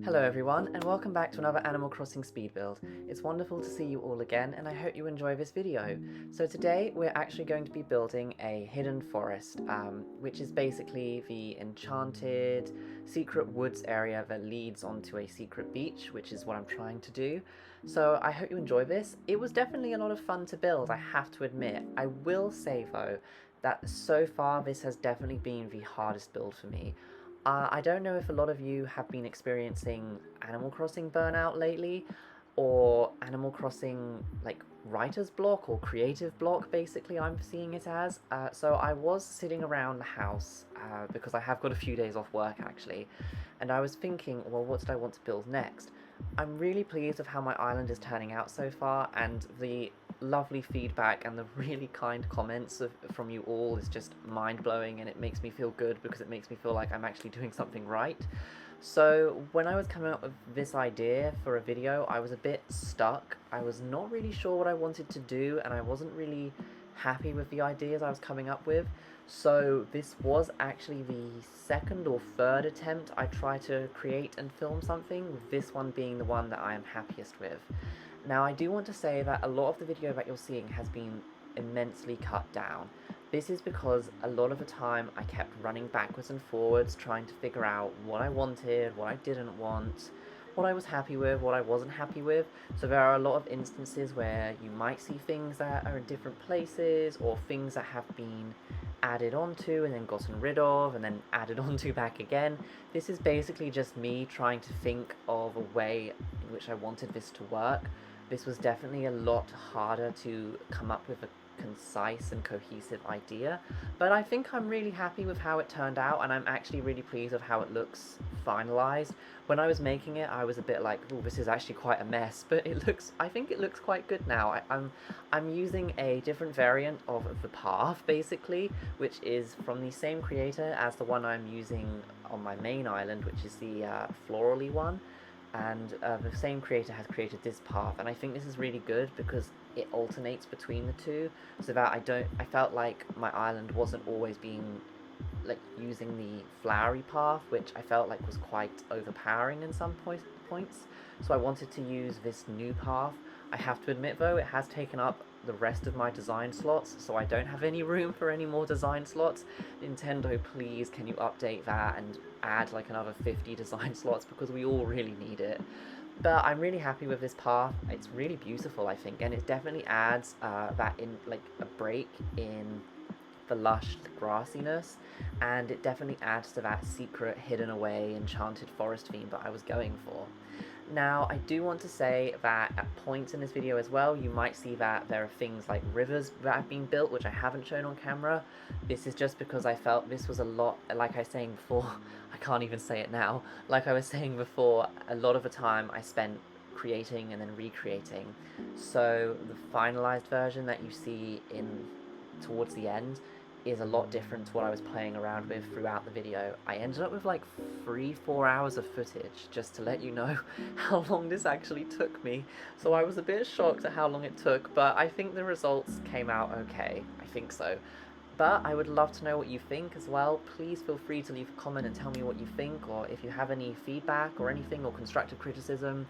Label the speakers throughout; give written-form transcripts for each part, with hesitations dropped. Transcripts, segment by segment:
Speaker 1: Hello everyone, and welcome back to another Animal Crossing speed build. It's wonderful to see you all again, and I hope you enjoy this video. So today we're actually going to be building a hidden forest, which is basically the enchanted secret woods area that leads onto a secret beach, which is what I'm trying to do. So I hope you enjoy this. It was definitely a lot of fun to build, I have to admit. I will say though, that so far this has definitely been the hardest build for me. I don't know if a lot of you have been experiencing Animal Crossing burnout lately, or Animal Crossing, like, writer's block or creative block, basically, I'm seeing it as. So I was sitting around the house, because I have got a few days off work, actually, and I was thinking, well, what did I want to build next? I'm really pleased with how my island is turning out so far, and the lovely feedback and the really kind comments from you all is just mind-blowing, and it makes me feel good because it makes me feel like I'm actually doing something right. So when I was coming up with this idea for a video, I was a bit stuck. I was not really sure what I wanted to do, and I wasn't really happy with the ideas I was coming up with. So this was actually the second or third attempt I tried to create and film something, with this one being the one that I am happiest with. Now, I do want to say that a lot of the video that you're seeing has been immensely cut down. This is because a lot of the time I kept running backwards and forwards trying to figure out what I wanted, what I didn't want, what I was happy with, what I wasn't happy with. So there are a lot of instances where you might see things that are in different places, or things that have been added onto and then gotten rid of and then added onto back again. This is basically just me trying to think of a way in which I wanted this to work. This was definitely a lot harder to come up with a concise and cohesive idea, but I think I'm really happy with how it turned out, and I'm actually really pleased with how it looks finalized. When I was making it, I was a bit like, oh, this is actually quite a mess, but I think it looks quite good now. I'm using a different variant of the path, basically, which is from the same creator as the one I'm using on my main island, which is the florally one. And the same creator has created this path, and I think this is really good because it alternates between the two, so that I felt like my island wasn't always being, like, using the flowery path, which I felt like was quite overpowering in some points, so I wanted to use this new path. I have to admit though, it has taken up the rest of my design slots, so I don't have any room for any more design slots. Nintendo, please, can you update that and add like another 50 design slots, because we all really need it. But I'm really happy with this path. It's really beautiful, I think, and it definitely adds that in, like, a break in the lush grassiness, and it definitely adds to that secret, hidden away, enchanted forest theme that I was going for. Now, I do want to say that at points in this video as well, you might see that there are things like rivers that have been built, which I haven't shown on camera. This is just because I felt this was a lot, like I was saying before, I can't even say it now, like I was saying before, a lot of the time I spent creating and then recreating. So the finalized version that you see towards the end is a lot different to what I was playing around with throughout the video. I ended up with like 3-4 hours of footage, just to let you know how long this actually took me. So I was a bit shocked at how long it took, but I think the results came out okay. I think so. But I would love to know what you think as well. Please feel free to leave a comment and tell me what you think, or if you have any feedback or anything, or constructive criticism.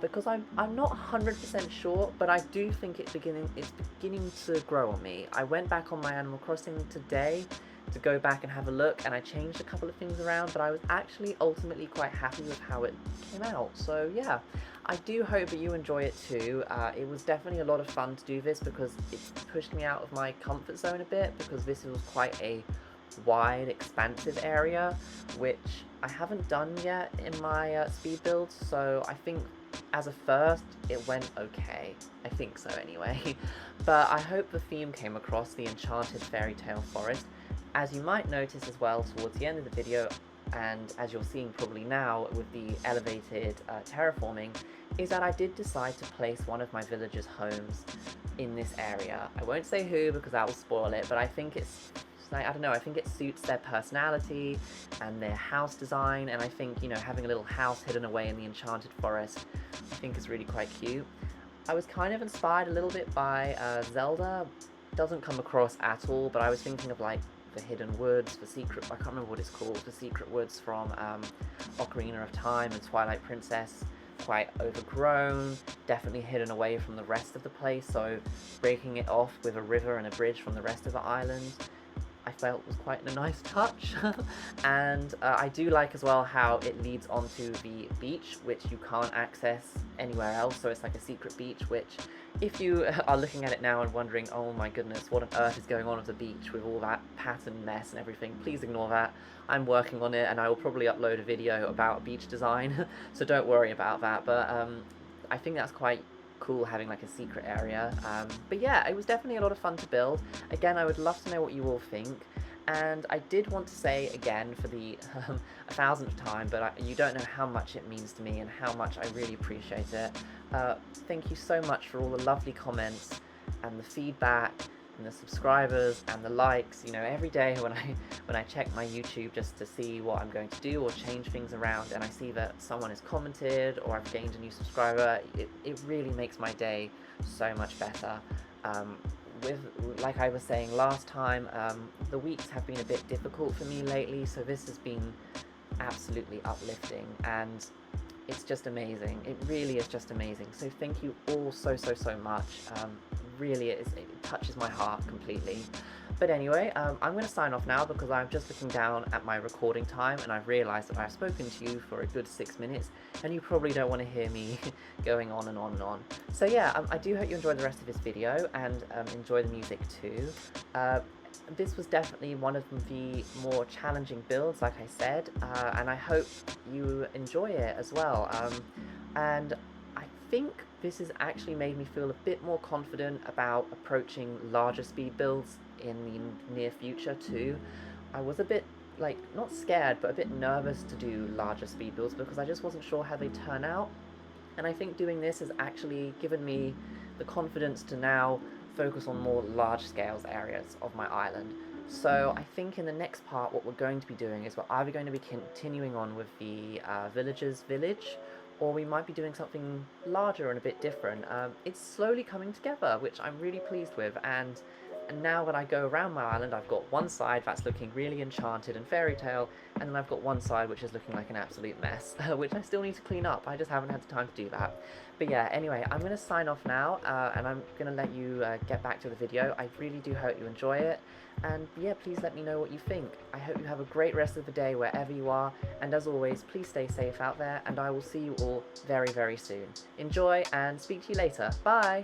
Speaker 1: Because I'm not 100% sure, but I do think it's beginning to grow on me. I went back on my Animal Crossing today to go back and have a look, and I changed a couple of things around, but I was actually ultimately quite happy with how it came out. So yeah, I do hope that you enjoy it too. It was definitely a lot of fun to do this because it pushed me out of my comfort zone a bit, because this was quite a wide, expansive area, which I haven't done yet in my speed builds, so I think as a first, it went okay. I think so anyway. But I hope the theme came across, the enchanted fairy tale forest. As you might notice as well towards the end of the video, and as you're seeing probably now with the elevated terraforming, is that I did decide to place one of my villagers' homes in this area. I won't say who because that will spoil it, but I think it's, I don't know, I think it suits their personality and their house design, and I think, you know, having a little house hidden away in the enchanted forest, I think is really quite cute. I was kind of inspired a little bit by Zelda. Doesn't come across at all, but I was thinking of like the hidden woods, the secret, I can't remember what it's called, the secret woods from Ocarina of Time and Twilight Princess. Quite overgrown, definitely hidden away from the rest of the place, so breaking it off with a river and a bridge from the rest of the island I felt was quite a nice touch. And I do like as well how it leads onto the beach, which you can't access anywhere else, so it's like a secret beach, which if you are looking at it now and wondering, oh my goodness, what on earth is going on with the beach with all that pattern mess and everything, please ignore that. I'm working on it and I will probably upload a video about beach design, so don't worry about that, but I think that's quite cool having like a secret area. But yeah, it was definitely a lot of fun to build. Again, I would love to know what you all think. And I did want to say again for the 1000th time, but you don't know how much it means to me and how much I really appreciate it. Thank you so much for all the lovely comments and the feedback and the subscribers and the likes. You know, every day when I check my YouTube just to see what I'm going to do or change things around, and I see that someone has commented or I've gained a new subscriber, it really makes my day so much better. Like I was saying last time, the weeks have been a bit difficult for me lately, so this has been absolutely uplifting and it's just amazing. It really is just amazing. So thank you all so much. Really, it touches my heart completely. But anyway, I'm going to sign off now because I'm just looking down at my recording time and I've realised that I've spoken to you for a good 6 minutes and you probably don't want to hear me going on and on and on. So yeah, I do hope you enjoyed the rest of this video and enjoy the music too. This was definitely one of the more challenging builds, like I said, and I hope you enjoy it as well. And I think this has actually made me feel a bit more confident about approaching larger speed builds in the near future too. I was a bit, like, not scared, but a bit nervous to do larger speed builds because I just wasn't sure how they turn out. And I think doing this has actually given me the confidence to now focus on more large scale areas of my island. So I think in the next part what we're going to be doing is we're either going to be continuing on with the villagers village, or we might be doing something larger and a bit different. It's slowly coming together, which I'm really pleased with, and now when I go around my island, I've got one side that's looking really enchanted and fairy tale, and then I've got one side which is looking like an absolute mess, which I still need to clean up. I just haven't had the time to do that. But yeah, anyway, I'm going to sign off now, and I'm going to let you get back to the video. I really do hope you enjoy it, and yeah, please let me know what you think. I hope you have a great rest of the day wherever you are, and as always, please stay safe out there, and I will see you all very soon. Enjoy, and speak to you later. Bye!